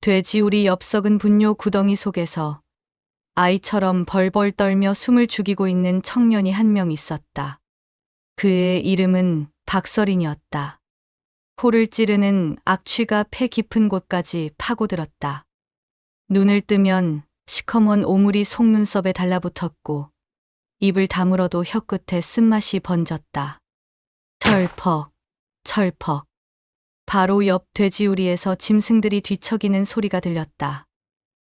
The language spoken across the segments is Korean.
돼지우리 엽석은 분뇨 구덩이 속에서 아이처럼 벌벌 떨며 숨을 죽이고 있는 청년이 한 명 있었다. 그의 이름은 박서린이었다. 코를 찌르는 악취가 폐 깊은 곳까지 파고들었다. 눈을 뜨면 시커먼 오물이 속눈썹에 달라붙었고 입을 다물어도 혀끝에 쓴맛이 번졌다. 철퍽, 철퍽. 바로 옆 돼지우리에서 짐승들이 뒤척이는 소리가 들렸다.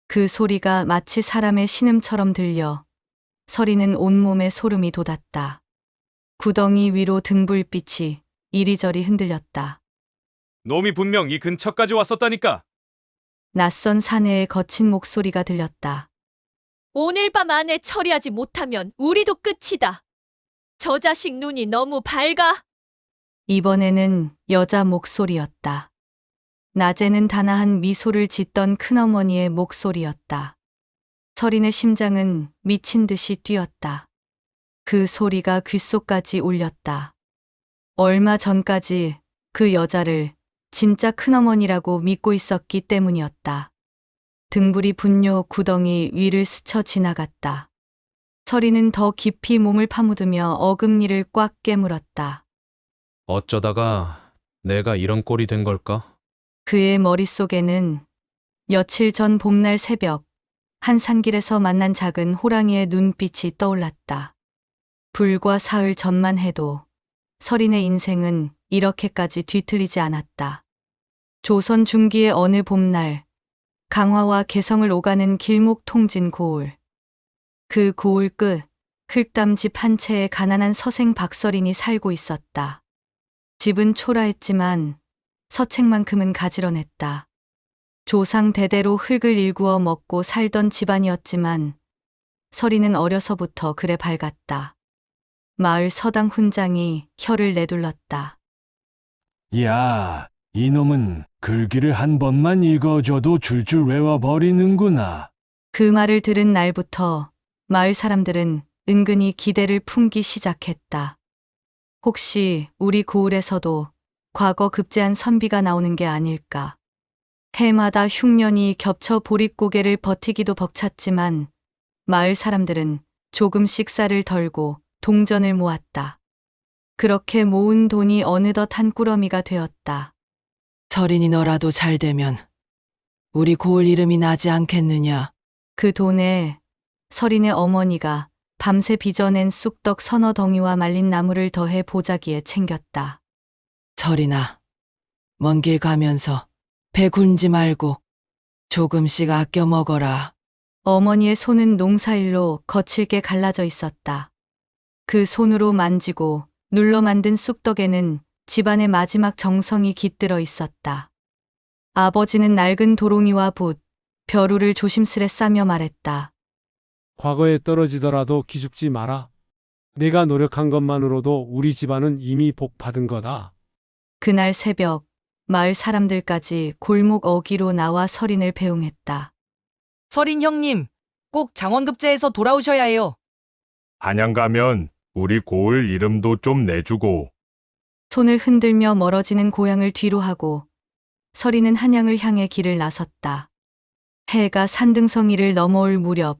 그 소리가 마치 사람의 신음처럼 들려 서리는 온몸에 소름이 돋았다. 구덩이 위로 등불빛이 이리저리 흔들렸다. 놈이 분명 이 근처까지 왔었다니까. 낯선 사내의 거친 목소리가 들렸다. 오늘 밤 안에 처리하지 못하면 우리도 끝이다. 저 자식 눈이 너무 밝아. 이번에는 여자 목소리였다. 낮에는 단아한 미소를 짓던 큰어머니의 목소리였다. 서린의 심장은 미친 듯이 뛰었다. 그 소리가 귓속까지 울렸다. 얼마 전까지 그 여자를 진짜 큰어머니라고 믿고 있었기 때문이었다. 등불이 분뇨 구덩이 위를 스쳐 지나갔다. 서린은 더 깊이 몸을 파묻으며 어금니를 꽉 깨물었다. 어쩌다가 내가 이런 꼴이 된 걸까? 그의 머릿속에는 며칠 전 봄날 새벽 한 산길에서 만난 작은 호랑이의 눈빛이 떠올랐다. 불과 사흘 전만 해도 서린의 인생은 이렇게까지 뒤틀리지 않았다. 조선 중기의 어느 봄날 강화와 개성을 오가는 길목 통진 고을. 그 고을 끝 흙담집 한 채에 가난한 서생 박서린이 살고 있었다. 집은 초라했지만 서책만큼은 가지런했다. 조상 대대로 흙을 일구어 먹고 살던 집안이었지만 서린은 어려서부터 그래 밝았다. 마을 서당 훈장이 혀를 내둘렀다. 야, 이놈은 글귀를 한 번만 읽어줘도 줄줄 외워버리는구나. 그 말을 들은 날부터 마을 사람들은 은근히 기대를 품기 시작했다. 혹시 우리 고을에서도 과거 급제한 선비가 나오는 게 아닐까. 해마다 흉년이 겹쳐 보릿고개를 버티기도 벅찼지만 마을 사람들은 조금씩 쌀을 덜고 동전을 모았다. 그렇게 모은 돈이 어느덧 한 꾸러미가 되었다. 서린이 너라도 잘 되면 우리 고을 이름이 나지 않겠느냐. 그 돈에 서린의 어머니가 밤새 빚어낸 쑥떡 서너 덩이와 말린 나물을 더해 보자기에 챙겼다. 서린아, 먼 길 가면서 배 굶지 말고 조금씩 아껴 먹어라. 어머니의 손은 농사일로 거칠게 갈라져 있었다. 그 손으로 만지고 눌러 만든 쑥떡에는 집안의 마지막 정성이 깃들어 있었다. 아버지는 낡은 도롱이와 붓, 벼루를 조심스레 싸며 말했다. 과거에 떨어지더라도 기죽지 마라. 내가 노력한 것만으로도 우리 집안은 이미 복 받은 거다. 그날 새벽 마을 사람들까지 골목 어귀로 나와 서린을 배웅했다. 서린 형님, 꼭 장원급제에서 돌아오셔야 해요. 한양 가면 우리 고을 이름도 좀 내주고. 손을 흔들며 멀어지는 고향을 뒤로 하고 서린은 한양을 향해 길을 나섰다. 해가 산등성이를 넘어올 무렵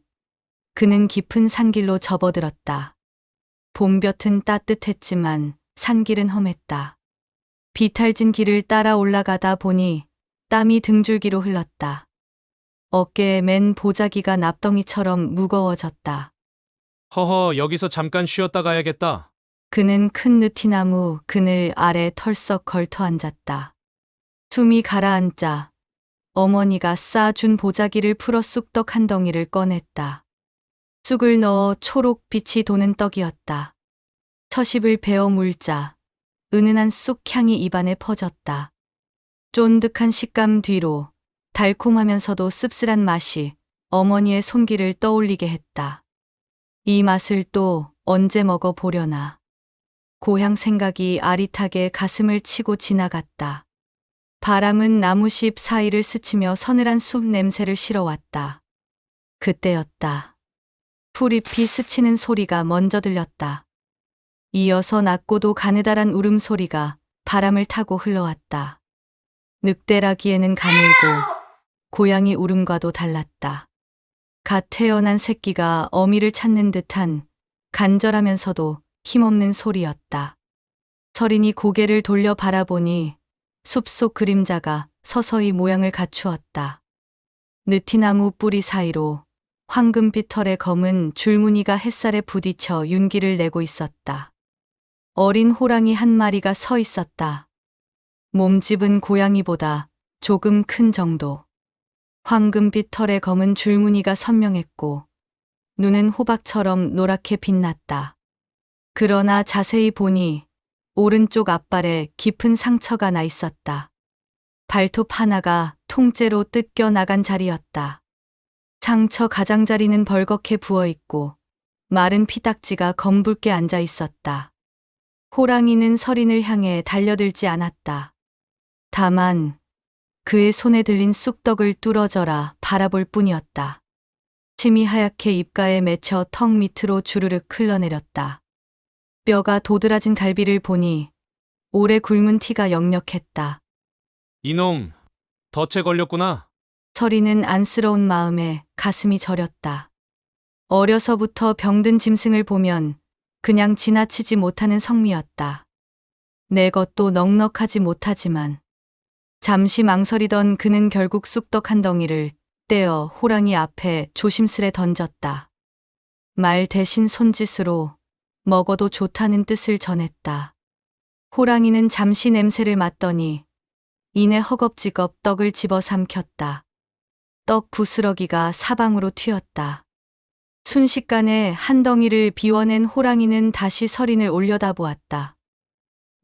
그는 깊은 산길로 접어들었다. 봄볕은 따뜻했지만 산길은 험했다. 비탈진 길을 따라 올라가다 보니 땀이 등줄기로 흘렀다. 어깨에 맨 보자기가 납덩이처럼 무거워졌다. 허허, 여기서 잠깐 쉬었다 가야겠다. 그는 큰 느티나무 그늘 아래 털썩 걸터 앉았다. 숨이 가라앉자 어머니가 싸준 보자기를 풀어 쑥떡 한 덩이를 꺼냈다. 쑥을 넣어 초록빛이 도는 떡이었다. 처십을 베어 물자 은은한 쑥향이 입안에 퍼졌다. 쫀득한 식감 뒤로 달콤하면서도 씁쓸한 맛이 어머니의 손길을 떠올리게 했다. 이 맛을 또 언제 먹어보려나. 고향 생각이 아릿하게 가슴을 치고 지나갔다. 바람은 나무십 사이를 스치며 서늘한 숲 냄새를 실어왔다. 그때였다. 풀잎이 스치는 소리가 먼저 들렸다. 이어서 낮고도 가느다란 울음소리가 바람을 타고 흘러왔다. 늑대라기에는 가늘고 고양이 울음과도 달랐다. 갓 태어난 새끼가 어미를 찾는 듯한 간절하면서도 힘없는 소리였다. 서린이 고개를 돌려 바라보니 숲속 그림자가 서서히 모양을 갖추었다. 느티나무 뿌리 사이로 황금빛 털의 검은 줄무늬가 햇살에 부딪혀 윤기를 내고 있었다. 어린 호랑이 한 마리가 서 있었다. 몸집은 고양이보다 조금 큰 정도. 황금빛 털의 검은 줄무늬가 선명했고 눈은 호박처럼 노랗게 빛났다. 그러나 자세히 보니 오른쪽 앞발에 깊은 상처가 나 있었다. 발톱 하나가 통째로 뜯겨 나간 자리였다. 상처 가장자리는 벌겋게 부어있고 마른 피딱지가 검붉게 앉아 있었다. 호랑이는 서린을 향해 달려들지 않았다. 다만 그의 손에 들린 쑥떡을 뚫어져라 바라볼 뿐이었다. 침이 하얗게 입가에 맺혀 턱 밑으로 주르륵 흘러내렸다. 뼈가 도드라진 갈비를 보니 오래 굶은 티가 역력했다. 이놈, 덫에 걸렸구나. 서리는 안쓰러운 마음에 가슴이 저렸다. 어려서부터 병든 짐승을 보면 그냥 지나치지 못하는 성미였다. 내 것도 넉넉하지 못하지만 잠시 망설이던 그는 결국 쑥떡 한 덩이를 떼어 호랑이 앞에 조심스레 던졌다. 말 대신 손짓으로 먹어도 좋다는 뜻을 전했다. 호랑이는 잠시 냄새를 맡더니 이내 허겁지겁 떡을 집어 삼켰다. 떡 부스러기가 사방으로 튀었다. 순식간에 한 덩이를 비워낸 호랑이는 다시 서린을 올려다보았다.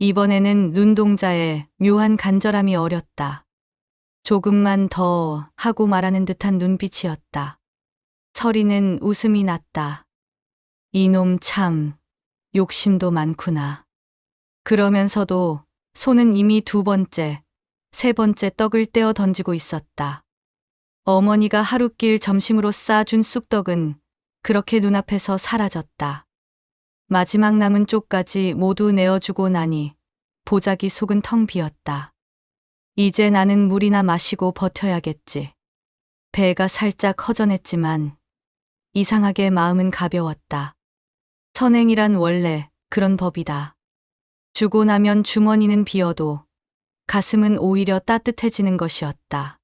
이번에는 눈동자에 묘한 간절함이 어렸다. 조금만 더 하고 말하는 듯한 눈빛이었다. 서린은 웃음이 났다. 이놈 참 욕심도 많구나. 그러면서도 손은 이미 두 번째, 세 번째 떡을 떼어 던지고 있었다. 어머니가 하룻길 점심으로 싸준 쑥떡은 그렇게 눈앞에서 사라졌다. 마지막 남은 쪽까지 모두 내어주고 나니 보자기 속은 텅 비었다. 이제 나는 물이나 마시고 버텨야겠지. 배가 살짝 허전했지만 이상하게 마음은 가벼웠다. 선행이란 원래 그런 법이다. 주고 나면 주머니는 비어도 가슴은 오히려 따뜻해지는 것이었다.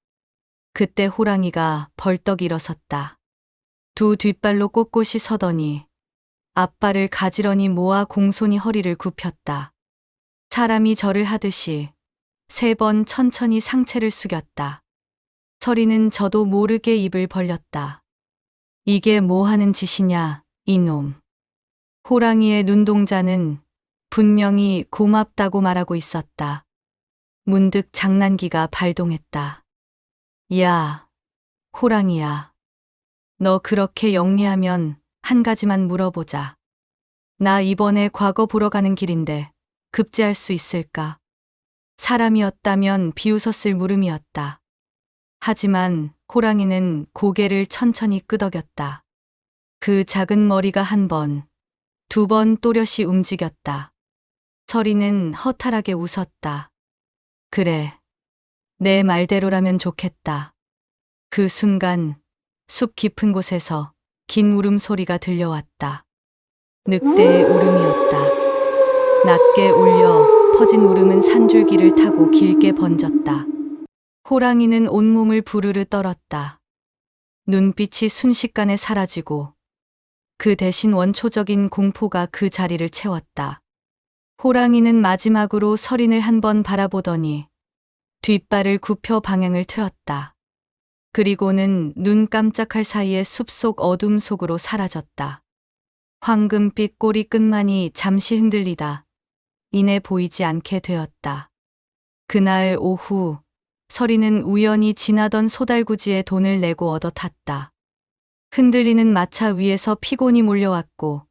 그때 호랑이가 벌떡 일어섰다. 두 뒷발로 꼿꼿이 서더니 앞발을 가지런히 모아 공손히 허리를 굽혔다. 사람이 절을 하듯이 3번 천천히 상체를 숙였다. 서리는 저도 모르게 입을 벌렸다. 이게 뭐 하는 짓이냐, 이놈. 호랑이의 눈동자는 분명히 고맙다고 말하고 있었다. 문득 장난기가 발동했다. 야, 호랑이야. 너 그렇게 영리하면 한 가지만 물어보자. 나 이번에 과거 보러 가는 길인데 급제할 수 있을까? 사람이었다면 비웃었을 물음이었다. 하지만 호랑이는 고개를 천천히 끄덕였다. 그 작은 머리가 한 번, 2번 또렷이 움직였다. 서리는 허탈하게 웃었다. 그래, 내 말대로라면 좋겠다. 그 순간 숲 깊은 곳에서 긴 울음소리가 들려왔다. 늑대의 울음이었다. 낮게 울려 퍼진 울음은 산줄기를 타고 길게 번졌다. 호랑이는 온몸을 부르르 떨었다. 눈빛이 순식간에 사라지고 그 대신 원초적인 공포가 그 자리를 채웠다. 호랑이는 마지막으로 서린을 한 번 바라보더니 뒷발을 굽혀 방향을 틀었다. 그리고는 눈 깜짝할 사이에 숲속 어둠 속으로 사라졌다. 황금빛 꼬리 끝만이 잠시 흔들리다 이내 보이지 않게 되었다. 그날 오후 서리는 우연히 지나던 소달구지에 돈을 내고 얻어 탔다. 흔들리는 마차 위에서 피곤이 몰려왔고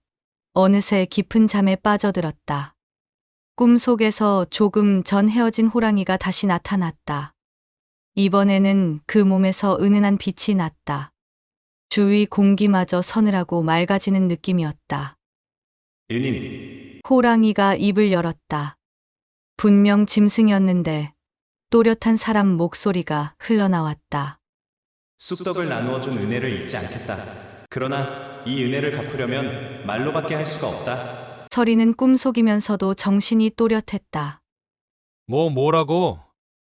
어느새 깊은 잠에 빠져들었다. 꿈속에서 조금 전 헤어진 호랑이가 다시 나타났다. 이번에는 그 몸에서 은은한 빛이 났다. 주위 공기마저 서늘하고 맑아지는 느낌이었다. 호랑이가 입을 열었다. 분명 짐승이었는데 또렷한 사람 목소리가 흘러나왔다. 쑥떡을 나누어 준 은혜를 잊지 않겠다. 그러나 이 은혜를 갚으려면 말로밖에 할 수가 없다. 서리는 꿈속이면서도 정신이 또렷했다. 뭐라고?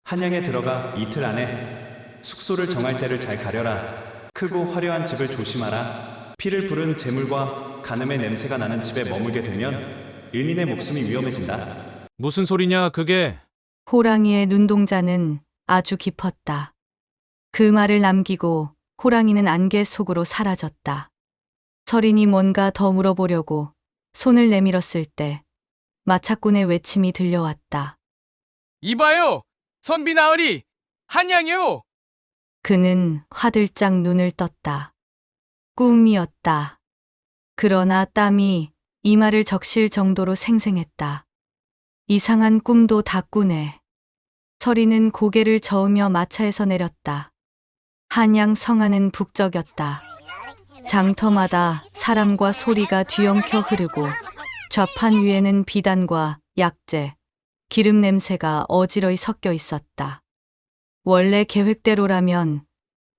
한양에 들어가 이틀 안에 숙소를 정할 때를 잘 가려라. 크고 화려한 집을 조심하라. 피를 부른 재물과 간음의 냄새가 나는 집에 머물게 되면 은인의 목숨이 위험해진다. 무슨 소리냐, 그게? 호랑이의 눈동자는 아주 깊었다. 그 말을 남기고 호랑이는 안개 속으로 사라졌다. 서린이 뭔가 더 물어보려고 손을 내밀었을 때 마차꾼의 외침이 들려왔다. 이봐요! 선비 나으리! 한양이요! 그는 화들짝 눈을 떴다. 꿈이었다. 그러나 땀이 이마를 적실 정도로 생생했다. 이상한 꿈도 다 꾸네. 서리는 고개를 저으며 마차에서 내렸다. 한양 성안은 북적였다. 장터마다 사람과 소리가 뒤엉켜 흐르고 좌판 위에는 비단과 약재, 기름 냄새가 어지러이 섞여 있었다. 원래 계획대로라면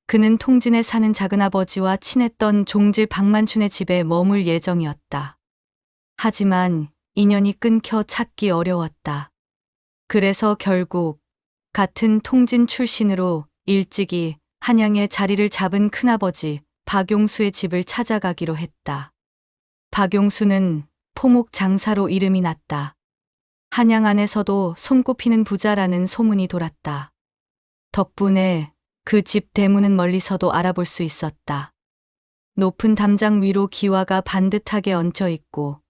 그는 통진에 사는 작은아버지와 친했던 종질 박만춘의 집에 머물 예정이었다. 하지만 인연이 끊겨 찾기 어려웠다. 그래서 결국 같은 통진 출신으로 일찍이 한양에 자리를 잡은 큰아버지 박용수의 집을 찾아가기로 했다. 박용수는 포목 장사로 이름이 났다. 한양 안에서도 손꼽히는 부자라는 소문이 돌았다. 덕분에 그 집 대문은 멀리서도 알아볼 수 있었다. 높은 담장 위로 기와가 반듯하게 얹혀 있고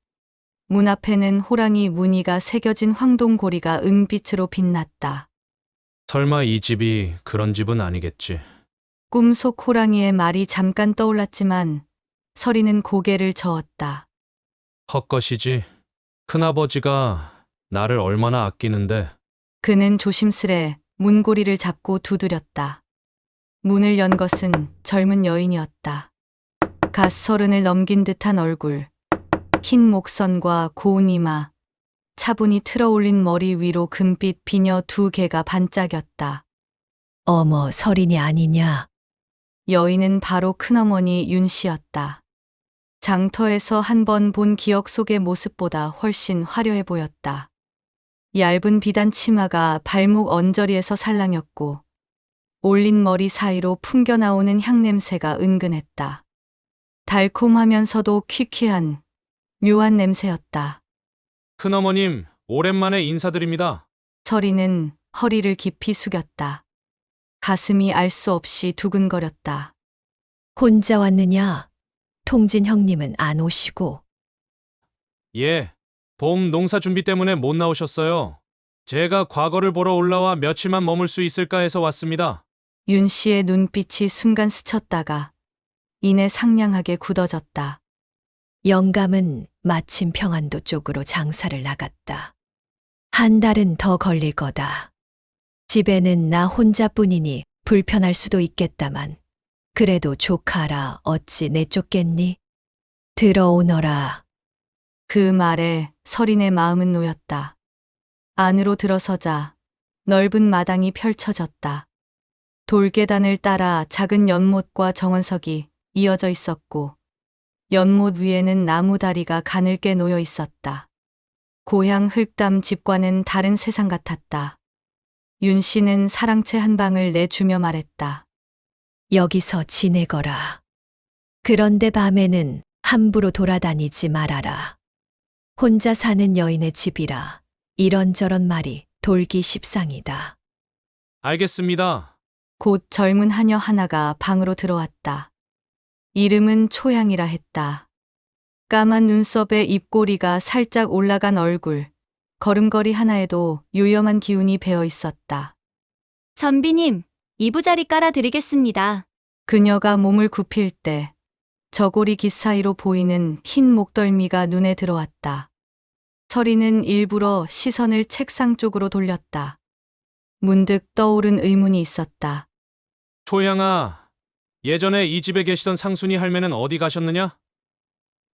문 앞에는 호랑이 무늬가 새겨진 황동고리가 은빛으로 빛났다. 설마 이 집이 그런 집은 아니겠지. 꿈속 호랑이의 말이 잠깐 떠올랐지만 서리는 고개를 저었다. 헛것이지. 큰아버지가 나를 얼마나 아끼는데. 그는 조심스레 문고리를 잡고 두드렸다. 문을 연 것은 젊은 여인이었다. 갓 서른을 넘긴 듯한 얼굴, 흰 목선과 고운 이마, 차분히 틀어올린 머리 위로 금빛 비녀 2개가 반짝였다. 어머, 서린이 아니냐? 여인은 바로 큰어머니 윤씨였다. 장터에서 한 번 본 기억 속의 모습보다 훨씬 화려해 보였다. 얇은 비단 치마가 발목 언저리에서 살랑였고 올린 머리 사이로 풍겨나오는 향냄새가 은근했다. 달콤하면서도 퀴퀴한 묘한 냄새였다. 큰어머님, 오랜만에 인사드립니다. 서리는 허리를 깊이 숙였다. 가슴이 알 수 없이 두근거렸다. 혼자 왔느냐? 통진 형님은 안 오시고. 예, 봄 농사 준비 때문에 못 나오셨어요. 제가 과거를 보러 올라와 며칠만 머물 수 있을까 해서 왔습니다. 윤 씨의 눈빛이 순간 스쳤다가 이내 상냥하게 굳어졌다. 영감은 마침 평안도 쪽으로 장사를 나갔다. 한 달은 더 걸릴 거다. 집에는 나 혼자뿐이니 불편할 수도 있겠다만 그래도 조카라 어찌 내쫓겠니? 들어오너라. 그 말에 서린의 마음은 놓였다. 안으로 들어서자 넓은 마당이 펼쳐졌다. 돌계단을 따라 작은 연못과 정원석이 이어져 있었고 연못 위에는 나무 다리가 가늘게 놓여 있었다. 고향 흙담 집과는 다른 세상 같았다. 윤 씨는 사랑채 한 방을 내주며 말했다. 여기서 지내거라. 그런데 밤에는 함부로 돌아다니지 말아라. 혼자 사는 여인의 집이라 이런저런 말이 돌기 십상이다. 알겠습니다. 곧 젊은 하녀 하나가 방으로 들어왔다. 이름은 초향이라 했다. 까만 눈썹에 입꼬리가 살짝 올라간 얼굴, 걸음걸이 하나에도 요염한 기운이 배어 있었다. 선비님, 이부자리 깔아드리겠습니다. 그녀가 몸을 굽힐 때 저고리 깃 사이로 보이는 흰 목덜미가 눈에 들어왔다. 서리는 일부러 시선을 책상 쪽으로 돌렸다. 문득 떠오른 의문이 있었다. 초양아, 예전에 이 집에 계시던 상순이 할매는 어디 가셨느냐?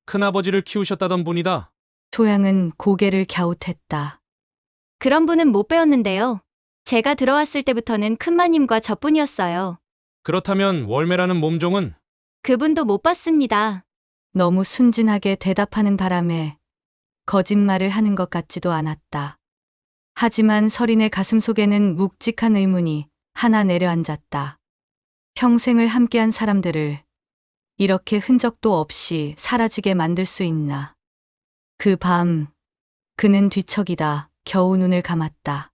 큰아버지를 키우셨다던 분이다. 초양은 고개를 갸웃했다. 그런 분은 못 배웠는데요. 제가 들어왔을 때부터는 큰마님과 저뿐이었어요. 그렇다면 월매라는 몸종은? 그분도 못 봤습니다. 너무 순진하게 대답하는 바람에 거짓말을 하는 것 같지도 않았다. 하지만 설인의 가슴 속에는 묵직한 의문이 하나 내려앉았다. 평생을 함께한 사람들을 이렇게 흔적도 없이 사라지게 만들 수 있나. 그 밤, 그는 뒤척이다 겨우 눈을 감았다.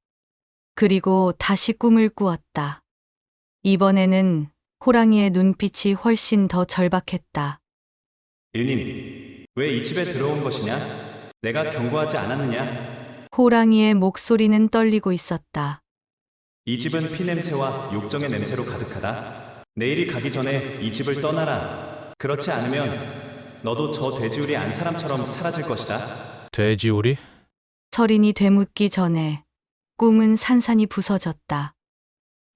그리고 다시 꿈을 꾸었다. 이번에는 호랑이의 눈빛이 훨씬 더 절박했다. 은인, 왜 이 집에 들어온 것이냐? 내가 경고하지 않았느냐? 호랑이의 목소리는 떨리고 있었다. 이 집은 피냄새와 욕정의 냄새로 가득하다. 내일이 가기 전에 이 집을 떠나라. 그렇지 않으면 너도 저 돼지우리 안 사람처럼 사라질 것이다. 돼지우리? 설인이 되묻기 전에 꿈은 산산이 부서졌다.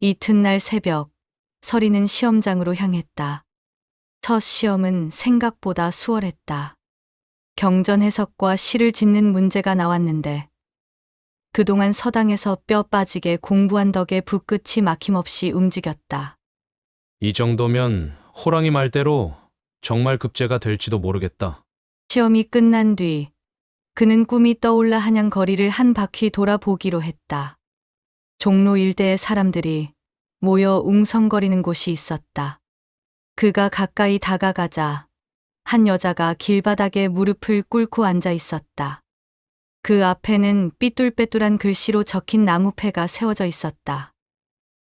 이튿날 새벽, 설인은 시험장으로 향했다. 첫 시험은 생각보다 수월했다. 경전 해석과 시를 짓는 문제가 나왔는데 그동안 서당에서 뼈 빠지게 공부한 덕에 붓끝이 막힘없이 움직였다. 이 정도면 호랑이 말대로 정말 급제가 될지도 모르겠다. 시험이 끝난 뒤 그는 꿈이 떠올라 한양 거리를 한 바퀴 돌아보기로 했다. 종로 일대의 사람들이 모여 웅성거리는 곳이 있었다. 그가 가까이 다가가자 한 여자가 길바닥에 무릎을 꿇고 앉아 있었다. 그 앞에는 삐뚤빼뚤한 글씨로 적힌 나무패가 세워져 있었다.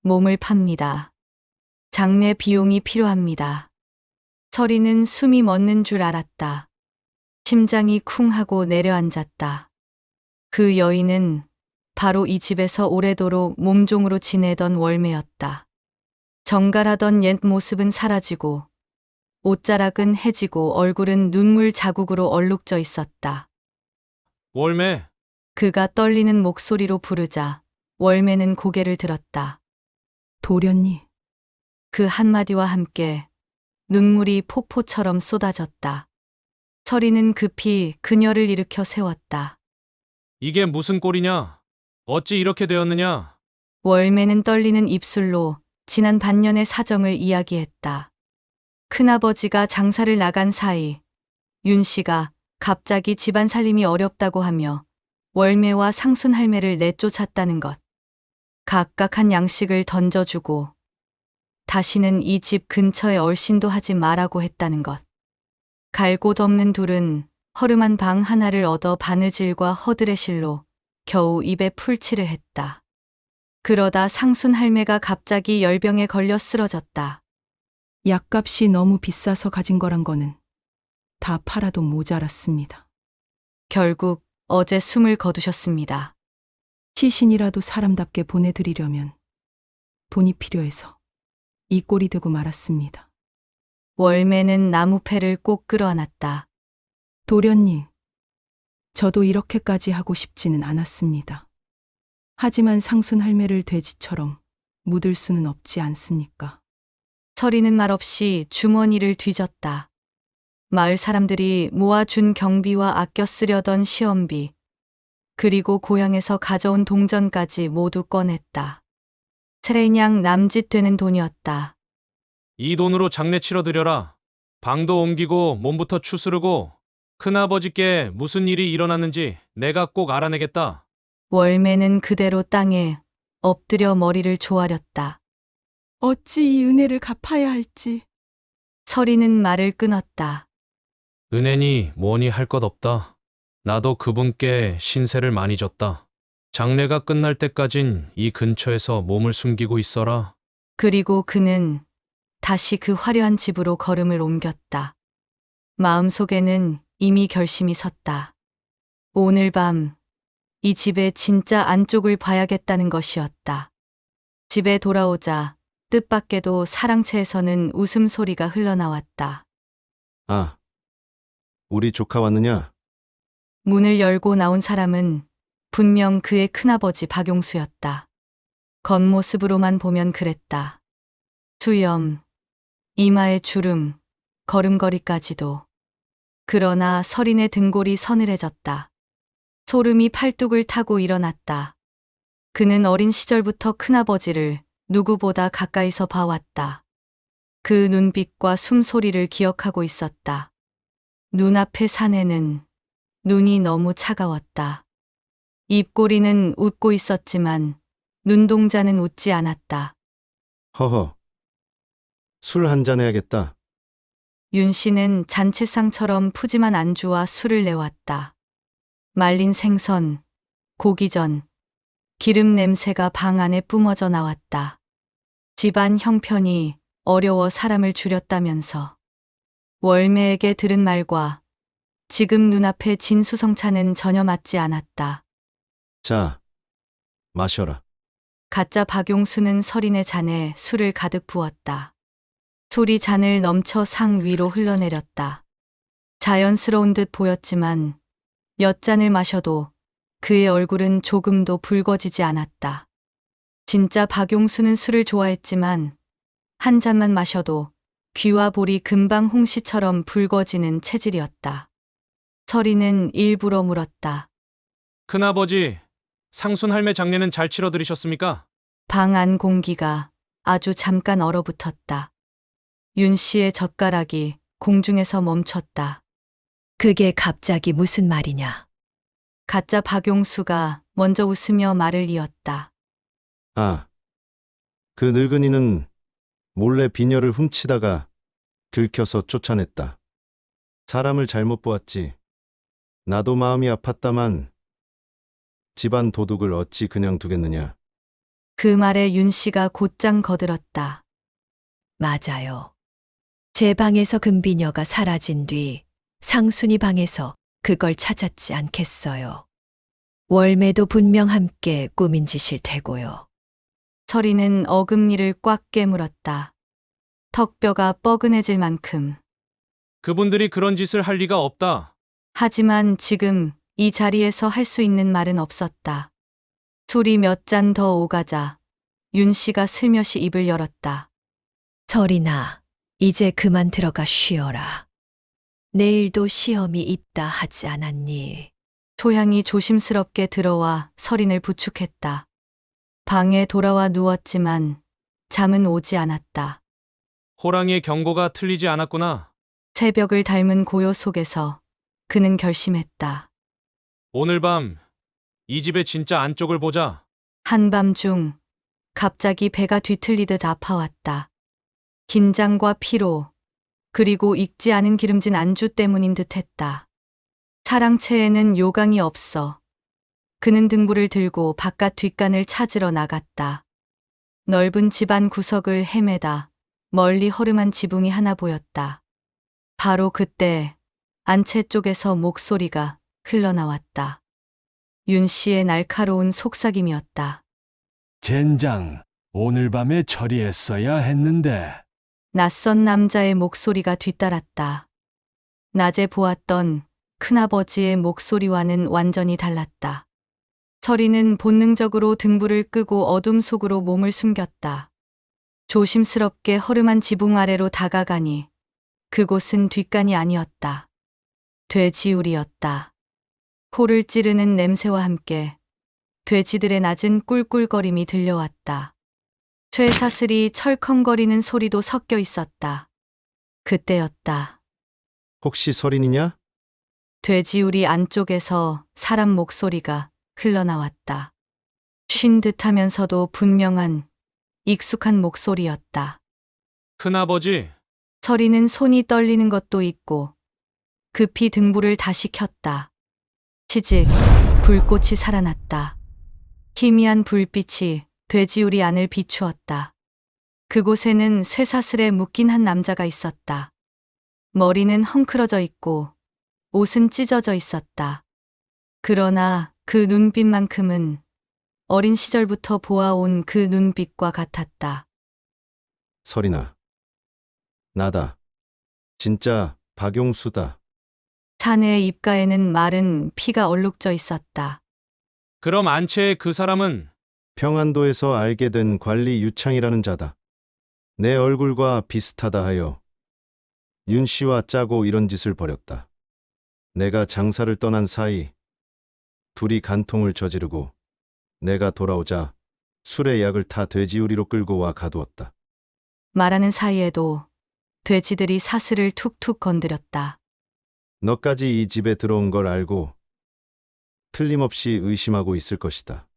몸을 팝니다. 장례 비용이 필요합니다. 설이는 숨이 멎는 줄 알았다. 심장이 쿵 하고 내려앉았다. 그 여인은 바로 이 집에서 오래도록 몸종으로 지내던 월매였다. 정갈하던 옛 모습은 사라지고 옷자락은 해지고 얼굴은 눈물 자국으로 얼룩져 있었다. 월매, 그가 떨리는 목소리로 부르자 월매는 고개를 들었다. 도련님, 그 한마디와 함께 눈물이 폭포처럼 쏟아졌다. 설이는 급히 그녀를 일으켜 세웠다. 이게 무슨 꼴이냐? 어찌 이렇게 되었느냐? 월매는 떨리는 입술로 지난 반년의 사정을 이야기했다. 큰아버지가 장사를 나간 사이 윤 씨가 갑자기 집안 살림이 어렵다고 하며 월매와 상순 할매를 내쫓았다는 것. 각각 한 양씩을 던져주고 다시는 이 집 근처에 얼씬도 하지 말라고 했다는 것. 갈 곳 없는 둘은 허름한 방 하나를 얻어 바느질과 허드레실로 겨우 입에 풀칠을 했다. 그러다 상순 할매가 갑자기 열병에 걸려 쓰러졌다. 약값이 너무 비싸서 가진 거란 거는 다 팔아도 모자랐습니다. 결국 어제 숨을 거두셨습니다. 시신이라도 사람답게 보내드리려면 돈이 필요해서 이 꼴이 되고 말았습니다. 월매는 나무패를 꼭 끌어안았다. 도련님, 저도 이렇게까지 하고 싶지는 않았습니다. 하지만 상순 할매를 돼지처럼 묻을 수는 없지 않습니까? 설이는 말없이 주머니를 뒤졌다. 마을 사람들이 모아준 경비와 아껴 쓰려던 시험비, 그리고 고향에서 가져온 동전까지 모두 꺼냈다. 세례냥 남짓 되는 돈이었다. 이 돈으로 장례 치러드려라. 방도 옮기고 몸부터 추스르고 큰아버지께 무슨 일이 일어났는지 내가 꼭 알아내겠다. 월매는 그대로 땅에 엎드려 머리를 조아렸다. 어찌 이 은혜를 갚아야 할지. 설이는 말을 끊었다. 은혜니 뭐니 할 것 없다. 나도 그분께 신세를 많이 졌다. 장례가 끝날 때까진 이 근처에서 몸을 숨기고 있어라. 그리고 그는 다시 그 화려한 집으로 걸음을 옮겼다. 마음속에는 이미 결심이 섰다. 오늘 밤 이 집의 진짜 안쪽을 봐야겠다는 것이었다. 집에 돌아오자 뜻밖에도 사랑채에서는 웃음소리가 흘러나왔다. 아, 우리 조카 왔느냐? 문을 열고 나온 사람은 분명 그의 큰아버지 박용수였다. 겉모습으로만 보면 그랬다. 수염, 이마에 주름, 걸음걸이까지도. 그러나 설인의 등골이 서늘해졌다. 소름이 팔뚝을 타고 일어났다. 그는 어린 시절부터 큰아버지를 누구보다 가까이서 봐왔다. 그 눈빛과 숨소리를 기억하고 있었다. 눈앞의 산에는 눈이 너무 차가웠다. 입꼬리는 웃고 있었지만 눈동자는 웃지 않았다. 허허. 술 한잔 해야겠다. 윤 씨는 잔치상처럼 푸짐한 안주와 술을 내왔다. 말린 생선, 고기전, 기름 냄새가 방 안에 뿜어져 나왔다. 집안 형편이 어려워 사람을 줄였다면서. 월매에게 들은 말과 지금 눈앞의 진수성찬은 전혀 맞지 않았다. 자, 마셔라. 가짜 박용수는 설인의 잔에 술을 가득 부었다. 술이 잔을 넘쳐 상 위로 흘러내렸다. 자연스러운 듯 보였지만 몇 잔을 마셔도 그의 얼굴은 조금도 붉어지지 않았다. 진짜 박용수는 술을 좋아했지만 한 잔만 마셔도 귀와 볼이 금방 홍시처럼 붉어지는 체질이었다. 설이는 일부러 물었다. 큰아버지, 상순 할매 장례는 잘 치러드리셨습니까? 방 안 공기가 아주 잠깐 얼어붙었다. 윤 씨의 젓가락이 공중에서 멈췄다. 그게 갑자기 무슨 말이냐? 가짜 박용수가 먼저 웃으며 말을 이었다. 아, 그 늙은이는 몰래 비녀를 훔치다가 들켜서 쫓아냈다. 사람을 잘못 보았지. 나도 마음이 아팠다만 집안 도둑을 어찌 그냥 두겠느냐. 그 말에 윤 씨가 곧장 거들었다. 맞아요. 제 방에서 금비녀가 사라진 뒤 상순이 방에서 그걸 찾았지 않겠어요. 월매도 분명 함께 꾸민 짓일 테고요. 설이는 어금니를 꽉 깨물었다. 턱뼈가 뻐근해질 만큼. 그분들이 그런 짓을 할 리가 없다. 하지만 지금 이 자리에서 할 수 있는 말은 없었다. 술이 몇 잔 더 오가자 윤 씨가 슬며시 입을 열었다. 설이나, 이제 그만 들어가 쉬어라. 내일도 시험이 있다 하지 않았니? 토향이 조심스럽게 들어와 설인을 부축했다. 방에 돌아와 누웠지만 잠은 오지 않았다. 호랑이의 경고가 틀리지 않았구나. 새벽을 닮은 고요 속에서 그는 결심했다. 오늘 밤 이 집의 진짜 안쪽을 보자. 한밤중 갑자기 배가 뒤틀리듯 아파왔다. 긴장과 피로, 그리고 익지 않은 기름진 안주 때문인 듯했다. 사랑채에는 요강이 없어. 그는 등불을 들고 바깥 뒷간을 찾으러 나갔다. 넓은 집안 구석을 헤매다 멀리 허름한 지붕이 하나 보였다. 바로 그때 안채 쪽에서 목소리가 흘러나왔다. 윤 씨의 날카로운 속삭임이었다. 젠장, 오늘 밤에 처리했어야 했는데. 낯선 남자의 목소리가 뒤따랐다. 낮에 보았던 큰아버지의 목소리와는 완전히 달랐다. 설이는 본능적으로 등불을 끄고 어둠 속으로 몸을 숨겼다. 조심스럽게 허름한 지붕 아래로 다가가니 그곳은 뒷간이 아니었다. 돼지우리였다. 코를 찌르는 냄새와 함께 돼지들의 낮은 꿀꿀거림이 들려왔다. 쇠사슬이 철컹거리는 소리도 섞여 있었다. 그때였다. 혹시 설인이냐? 돼지우리 안쪽에서 사람 목소리가 흘러나왔다. 쉰 듯하면서도 분명한 익숙한 목소리였다. 큰아버지, 설이는 손이 떨리는 것도 있고 급히 등불을 다시 켰다. 치직, 불꽃이 살아났다. 희미한 불빛이 돼지우리 안을 비추었다. 그곳에는 쇠사슬에 묶인 한 남자가 있었다. 머리는 헝클어져 있고 옷은 찢어져 있었다. 그러나 그 눈빛만큼은 어린 시절부터 보아온 그 눈빛과 같았다. 설인아. 나다. 진짜 박용수다. 사내의 입가에는 마른 피가 얼룩져 있었다. 그럼 안채의 그 사람은? 평안도에서 알게 된 관리 유창이라는 자다. 내 얼굴과 비슷하다 하여 윤 씨와 짜고 이런 짓을 벌였다. 내가 장사를 떠난 사이 둘이 간통을 저지르고 내가 돌아오자 술에 약을 타 돼지우리로 끌고 와 가두었다. 말하는 사이에도 돼지들이 사슬을 툭툭 건드렸다. 너까지 이 집에 들어온 걸 알고 틀림없이 의심하고 있을 것이다.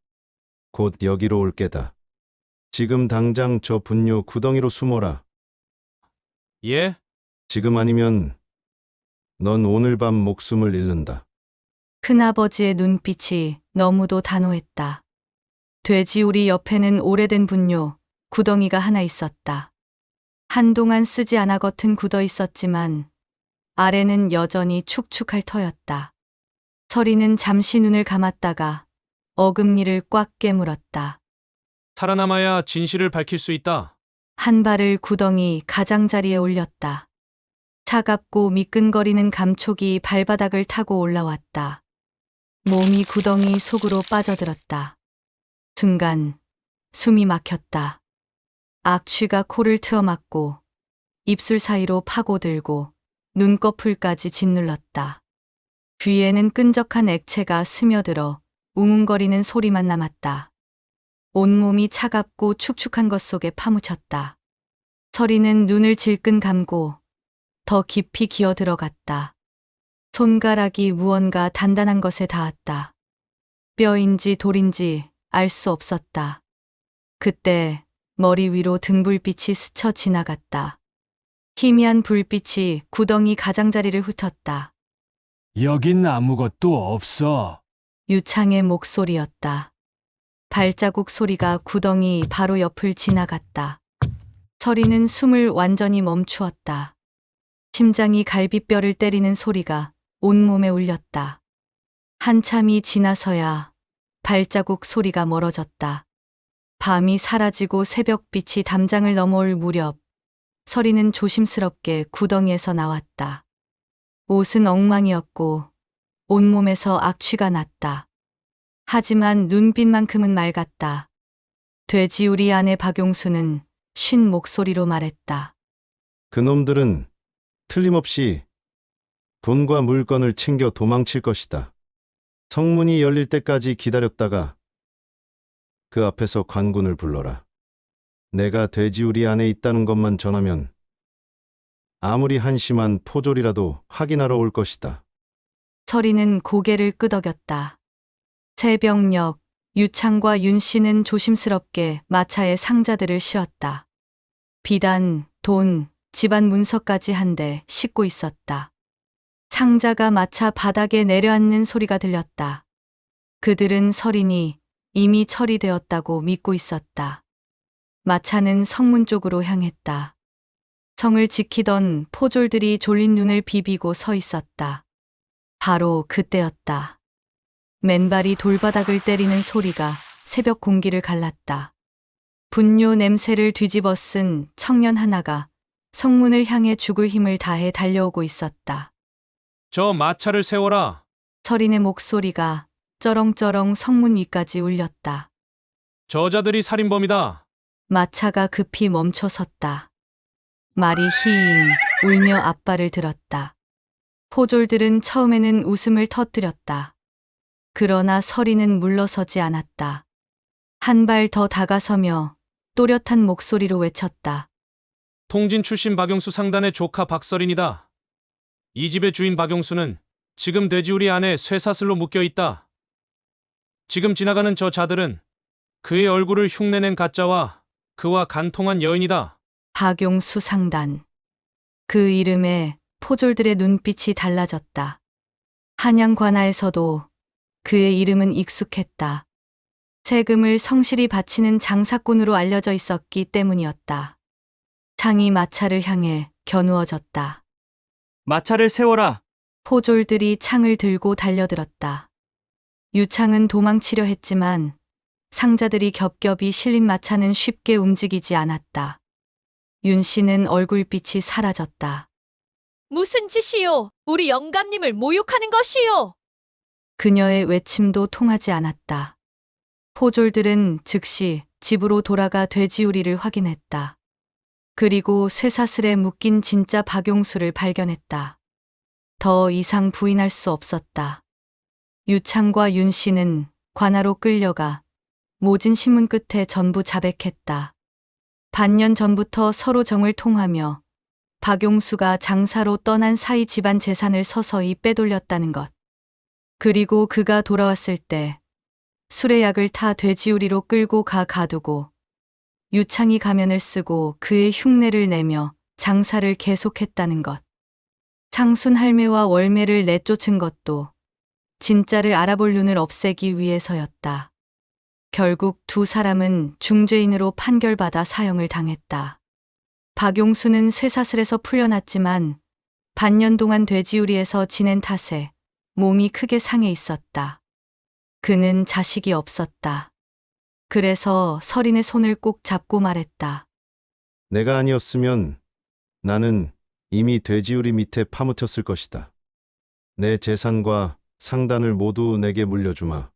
곧 여기로 올 게다. 지금 당장 저 분뇨 구덩이로 숨어라. 예? 지금 아니면 넌 오늘 밤 목숨을 잃는다. 큰아버지의 눈빛이 너무도 단호했다. 돼지우리 옆에는 오래된 분뇨 구덩이가 하나 있었다. 한동안 쓰지 않아 겉은 굳어 있었지만 아래는 여전히 축축할 터였다. 서리는 잠시 눈을 감았다가 어금니를 꽉 깨물었다. 살아남아야 진실을 밝힐 수 있다. 한 발을 구덩이 가장자리에 올렸다. 차갑고 미끈거리는 감촉이 발바닥을 타고 올라왔다. 몸이 구덩이 속으로 빠져들었다. 순간 숨이 막혔다. 악취가 코를 트어막고 입술 사이로 파고들고 눈꺼풀까지 짓눌렀다. 귀에는 끈적한 액체가 스며들어 웅웅거리는 소리만 남았다. 온몸이 차갑고 축축한 것 속에 파묻혔다. 서리는 눈을 질끈 감고 더 깊이 기어 들어갔다. 손가락이 무언가 단단한 것에 닿았다. 뼈인지 돌인지 알 수 없었다. 그때 머리 위로 등불빛이 스쳐 지나갔다. 희미한 불빛이 구덩이 가장자리를 훑었다. 여긴 아무것도 없어. 유창의 목소리였다. 발자국 소리가 구덩이 바로 옆을 지나갔다. 서리는 숨을 완전히 멈추었다. 심장이 갈비뼈를 때리는 소리가 온몸에 울렸다. 한참이 지나서야 발자국 소리가 멀어졌다. 밤이 사라지고 새벽빛이 담장을 넘어올 무렵 서리는 조심스럽게 구덩이에서 나왔다. 옷은 엉망이었고 온몸에서 악취가 났다. 하지만 눈빛만큼은 맑았다. 돼지우리 아내 박용수는 쉰 목소리로 말했다. 그놈들은 틀림없이 돈과 물건을 챙겨 도망칠 것이다. 성문이 열릴 때까지 기다렸다가 그 앞에서 관군을 불러라. 내가 돼지우리 안에 있다는 것만 전하면 아무리 한심한 포졸이라도 확인하러 올 것이다. 서리는 고개를 끄덕였다. 새벽녘 유창과 윤 씨는 조심스럽게 마차에 상자들을 씌웠다. 비단, 돈, 집안 문서까지 한데 싣고 있었다. 상자가 마차 바닥에 내려앉는 소리가 들렸다. 그들은 서린이 이미 처리되었다고 믿고 있었다. 마차는 성문 쪽으로 향했다. 성을 지키던 포졸들이 졸린 눈을 비비고 서 있었다. 바로 그때였다. 맨발이 돌바닥을 때리는 소리가 새벽 공기를 갈랐다. 분뇨 냄새를 뒤집어 쓴 청년 하나가 성문을 향해 죽을 힘을 다해 달려오고 있었다. 저 마차를 세워라. 서린의 목소리가 쩌렁쩌렁 성문 위까지 울렸다. 저자들이 살인범이다. 마차가 급히 멈춰 섰다. 말이 힝 울며 앞발을 들었다. 포졸들은 처음에는 웃음을 터뜨렸다. 그러나 서린은 물러서지 않았다. 한 발 더 다가서며 또렷한 목소리로 외쳤다. 통진 출신 박용수 상단의 조카 박서린이다. 이 집의 주인 박용수는 지금 돼지우리 안에 쇠사슬로 묶여 있다. 지금 지나가는 저 자들은 그의 얼굴을 흉내낸 가짜와 그와 간통한 여인이다. 박용수 상단. 그 이름에 포졸들의 눈빛이 달라졌다. 한양 관아에서도 그의 이름은 익숙했다. 세금을 성실히 바치는 장사꾼으로 알려져 있었기 때문이었다. 창이 마차를 향해 겨누어졌다. 마차를 세워라. 포졸들이 창을 들고 달려들었다. 유창은 도망치려 했지만 상자들이 겹겹이 실린 마차는 쉽게 움직이지 않았다. 윤 씨는 얼굴빛이 사라졌다. 무슨 짓이요? 우리 영감님을 모욕하는 것이요? 그녀의 외침도 통하지 않았다. 포졸들은 즉시 집으로 돌아가 돼지우리를 확인했다. 그리고 쇠사슬에 묶인 진짜 박용수를 발견했다. 더 이상 부인할 수 없었다. 유창과 윤 씨는 관아로 끌려가 모진 신문 끝에 전부 자백했다. 반년 전부터 서로 정을 통하며 박용수가 장사로 떠난 사이 집안 재산을 서서히 빼돌렸다는 것. 그리고 그가 돌아왔을 때 수레약을 타 돼지우리로 끌고 가두고 유창이 가면을 쓰고 그의 흉내를 내며 장사를 계속했다는 것. 상순 할매와 월매를 내쫓은 것도 진짜를 알아볼 눈을 없애기 위해서였다. 결국 두 사람은 중죄인으로 판결받아 사형을 당했다. 박용수는 쇠사슬에서 풀려났지만 반년 동안 돼지우리에서 지낸 탓에 몸이 크게 상해 있었다. 그는 자식이 없었다. 그래서 설인의 손을 꼭 잡고 말했다. 내가 아니었으면 나는 이미 돼지우리 밑에 파묻혔을 것이다. 내 재산과 상단을 모두 내게 물려주마.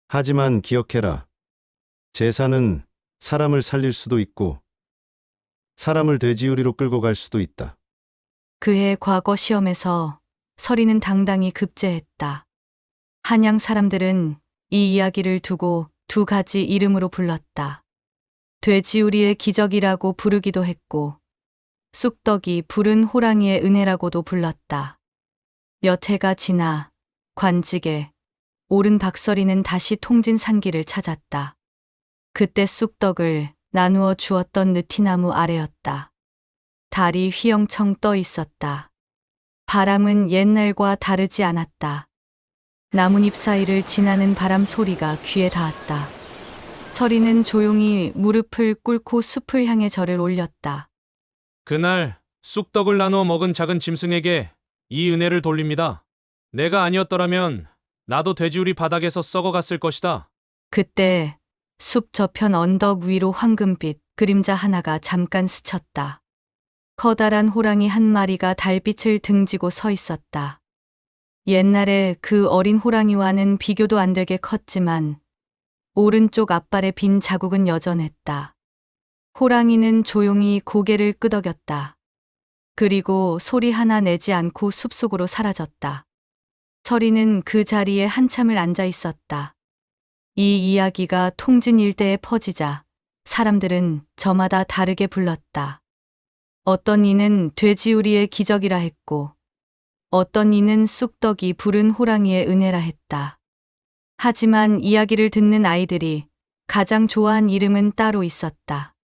하지만 기억해라. 재산은 사람을 살릴 수도 있고 사람을 돼지우리로 끌고 갈 수도 있다. 그해 과거 시험에서 설인은 당당히 급제했다. 한양 사람들은 이 이야기를 두고 두 가지 이름으로 불렀다. 돼지우리의 기적이라고 부르기도 했고 쑥떡이 부른 호랑이의 은혜라고도 불렀다. 몇 해가 지나 관직에 오른 박설이는 다시 통진산기를 찾았다. 그때 쑥떡을 나누어 주었던 느티나무 아래였다. 달이 휘영청 떠 있었다. 바람은 옛날과 다르지 않았다. 나뭇잎 사이를 지나는 바람 소리가 귀에 닿았다. 설이는 조용히 무릎을 꿇고 숲을 향해 절을 올렸다. 그날 쑥떡을 나누어 먹은 작은 짐승에게 이 은혜를 돌립니다. 내가 아니었더라면 나도 돼지우리 바닥에서 썩어갔을 것이다. 그때 숲 저편 언덕 위로 황금빛 그림자 하나가 잠깐 스쳤다. 커다란 호랑이 한 마리가 달빛을 등지고 서 있었다. 옛날에 그 어린 호랑이와는 비교도 안 되게 컸지만 오른쪽 앞발의 빈 자국은 여전했다. 호랑이는 조용히 고개를 끄덕였다. 그리고 소리 하나 내지 않고 숲속으로 사라졌다. 설이는 그 자리에 한참을 앉아 있었다. 이 이야기가 통진 일대에 퍼지자 사람들은 저마다 다르게 불렀다. 어떤 이는 돼지우리의 기적이라 했고 어떤 이는 쑥떡이 부른 호랑이의 은혜라 했다. 하지만 이야기를 듣는 아이들이 가장 좋아한 이름은 따로 있었다.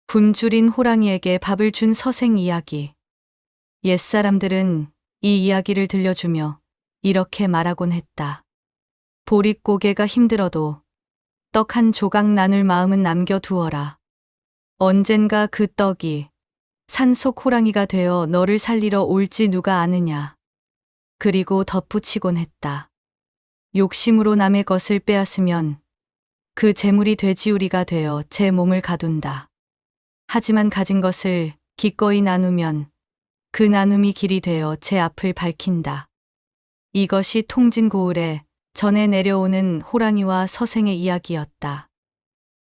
굶주린 호랑이에게 밥을 준 서생 이야기. 옛사람들은 이 이야기를 들려주며 이렇게 말하곤 했다. 보릿고개가 힘들어도 떡 한 조각 나눌 마음은 남겨두어라. 언젠가 그 떡이 산속 호랑이가 되어 너를 살리러 올지 누가 아느냐. 그리고 덧붙이곤 했다. 욕심으로 남의 것을 빼앗으면 그 재물이 돼지우리가 되어 제 몸을 가둔다. 하지만 가진 것을 기꺼이 나누면 그 나눔이 길이 되어 제 앞을 밝힌다. 이것이 통진 고을에 전해 내려오는 호랑이와 서생의 이야기였다.